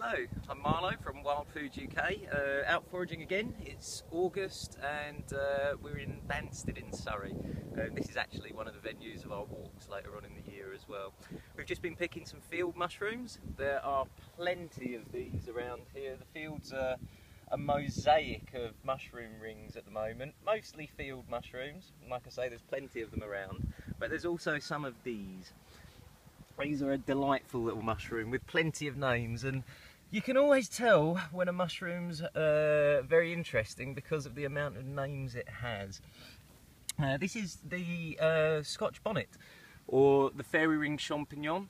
Hello, I'm Marlo from Wild Foods UK, out foraging again. It's August and we're in Banstead in Surrey. This is actually one of the venues of our walks later on in the year as well. We've just been picking some field mushrooms. There are plenty of these around here. The fields are a mosaic of mushroom rings at the moment, mostly field mushrooms. Like I say, there's plenty of them around, but there's also some of these. These are a delightful little mushroom with plenty of names, and you can always tell when a mushroom's very interesting because of the amount of names it has. This is the Scotch bonnet, or the fairy ring champignon,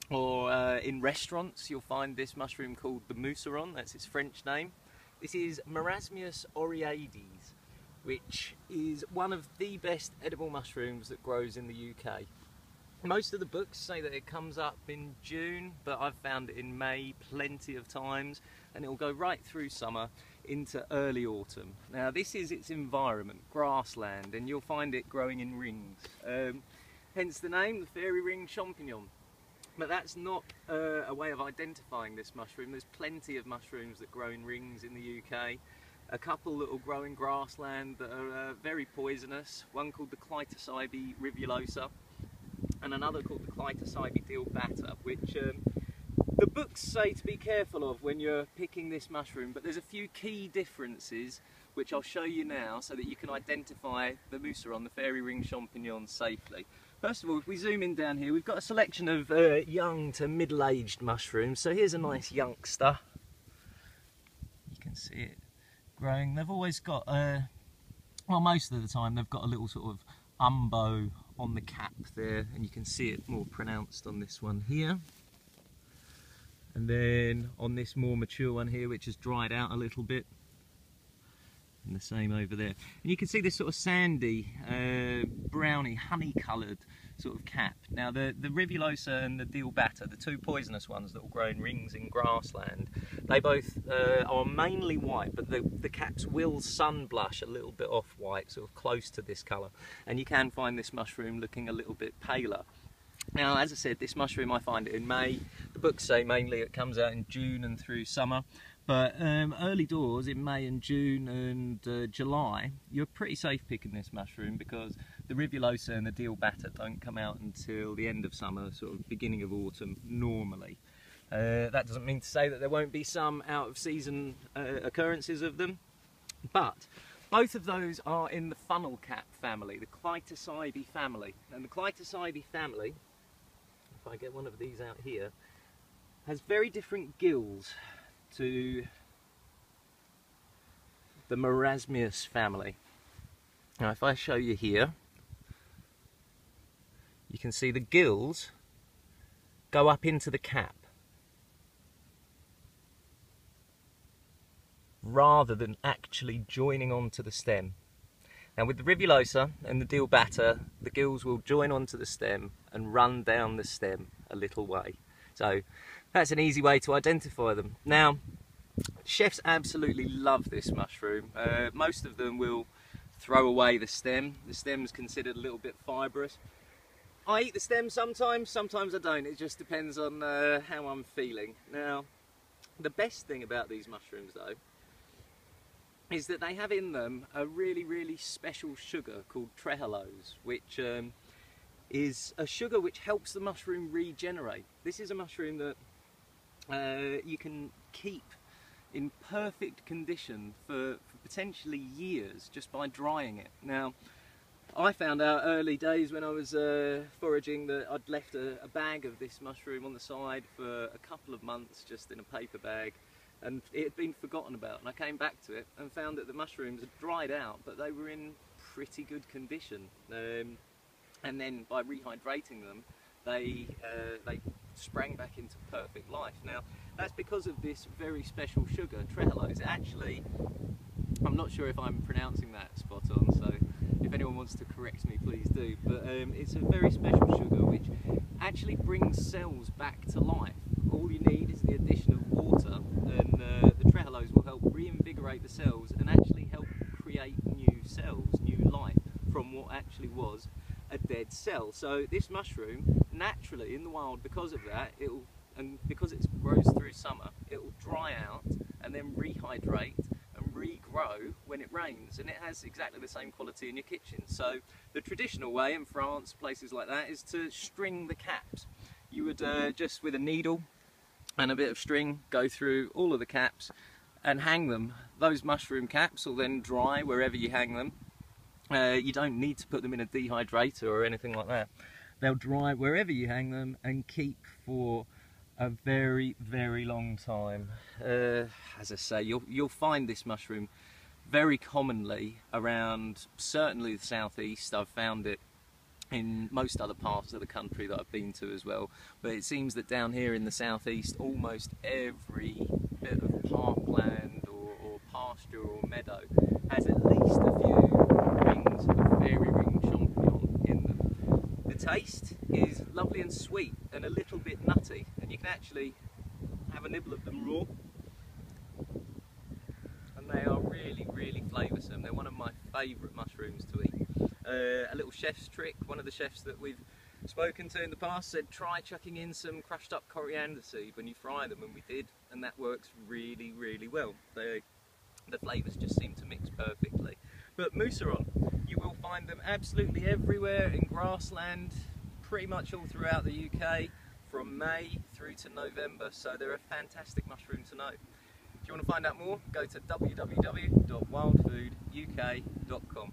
or in restaurants you'll find this mushroom called the mousseron, that's its French name. This is Marasmius oreades, which is one of the best edible mushrooms that grows in the UK. Most of the books say that it comes up in June, but I've found it in May plenty of times, and it will go right through summer into early autumn. Now this is its environment, grassland, and you'll find it growing in rings. Hence the name, the fairy ring champignon. But that's not a way of identifying this mushroom. There's plenty of mushrooms that grow in rings in the UK. A couple that will grow in grassland that are very poisonous. One called the Clitocybe rivulosa, and another called the Clitocybe dealbata, which the books say to be careful of when you're picking this mushroom, but there's a few key differences which I'll show you now so that you can identify the mousseron, the fairy ring champignon, safely. First of all, if we zoom in down here, we've got a selection of young to middle-aged mushrooms. So here's a nice youngster. You can see it growing. They've always got, well, most of the time they've got a little sort of umbo on the cap there, and you can see it more pronounced on this one here, and then on this more mature one here, which has dried out a little bit, and the same over there. And you can see this sort of sandy, browny, honey coloured sort of cap. Now the rivulosa and the dealbata, the two poisonous ones that will grow in rings in grassland, they both are mainly white, but the caps will sun blush a little bit off white, sort of close to this colour, and you can find this mushroom looking a little bit paler. Now, as I said, this mushroom I find it in May. The books say mainly it comes out in June and through summer, but early doors in May and June and July, you're pretty safe picking this mushroom because the rivulosa and the dealbata don't come out until the end of summer, sort of beginning of autumn normally. That doesn't mean to say that there won't be some out of season occurrences of them, but both of those are in the funnel cap family, the Clitocybe family. And the Clitocybe family, if I get one of these out here, has very different gills to the Marasmius family. Now if I show you here, you can see the gills go up into the cap rather than actually joining onto the stem. Now with the rivulosa and the dealbata, the gills will join onto the stem and run down the stem a little way. So that's an easy way to identify them. Now, chefs absolutely love this mushroom. Most of them will throw away the stem. The stem's considered a little bit fibrous. I eat the stem sometimes, sometimes I don't. It just depends on how I'm feeling. Now, the best thing about these mushrooms though is that they have in them a really, really special sugar called trehalose, which is a sugar which helps the mushroom regenerate. This is a mushroom that you can keep in perfect condition for potentially years just by drying it. Now, I found out early days when I was foraging that I'd left a bag of this mushroom on the side for a couple of months just in a paper bag, and it had been forgotten about, and I came back to it and found that the mushrooms had dried out, but they were in pretty good condition. And then by rehydrating them, they sprang back into perfect life. Now, that's because of this very special sugar, trehalose. Actually, I'm not sure if I'm pronouncing that spot on, so if anyone wants to correct me, please do. But it's a very special sugar which actually brings cells back to life. All you need is the addition of water, and the trehalose will help reinvigorate the cells and actually help create new cells, new life from what actually was a dead cell. So this mushroom, naturally in the wild, because of that, and because it grows through summer, it dry out and then rehydrate and regrow when it rains, and it has exactly the same quality in your kitchen. So the traditional way in France, places like that, is to string the caps. You would just with a needle and a bit of string go through all of the caps and hang them. Those mushroom caps will then dry wherever you hang them. You don't need to put them in a dehydrator or anything like that. They'll dry wherever you hang them and keep for a very, very long time. As I say, you'll find this mushroom very commonly around, certainly the southeast. I've found it in most other parts of the country that I've been to as well, but it seems that down here in the southeast, almost every bit of parkland or pasture or meadow has at least a few rings of fairy ring champignon in them. The taste is lovely and sweet and a little bit nutty, and you can actually have a nibble of them raw, and they are really, really flavoursome. They're one of my favourite mushrooms to eat. A little chef's trick, one of the chefs that we've spoken to in the past said try chucking in some crushed up coriander seed when you fry them, and we did, and that works really, really well. The flavours just seem to mix perfectly. But Mousseron, you will find them absolutely everywhere in grassland, pretty much all throughout the UK, from May through to November, so they're a fantastic mushroom to know. If you want to find out more, go to www.wildfooduk.com.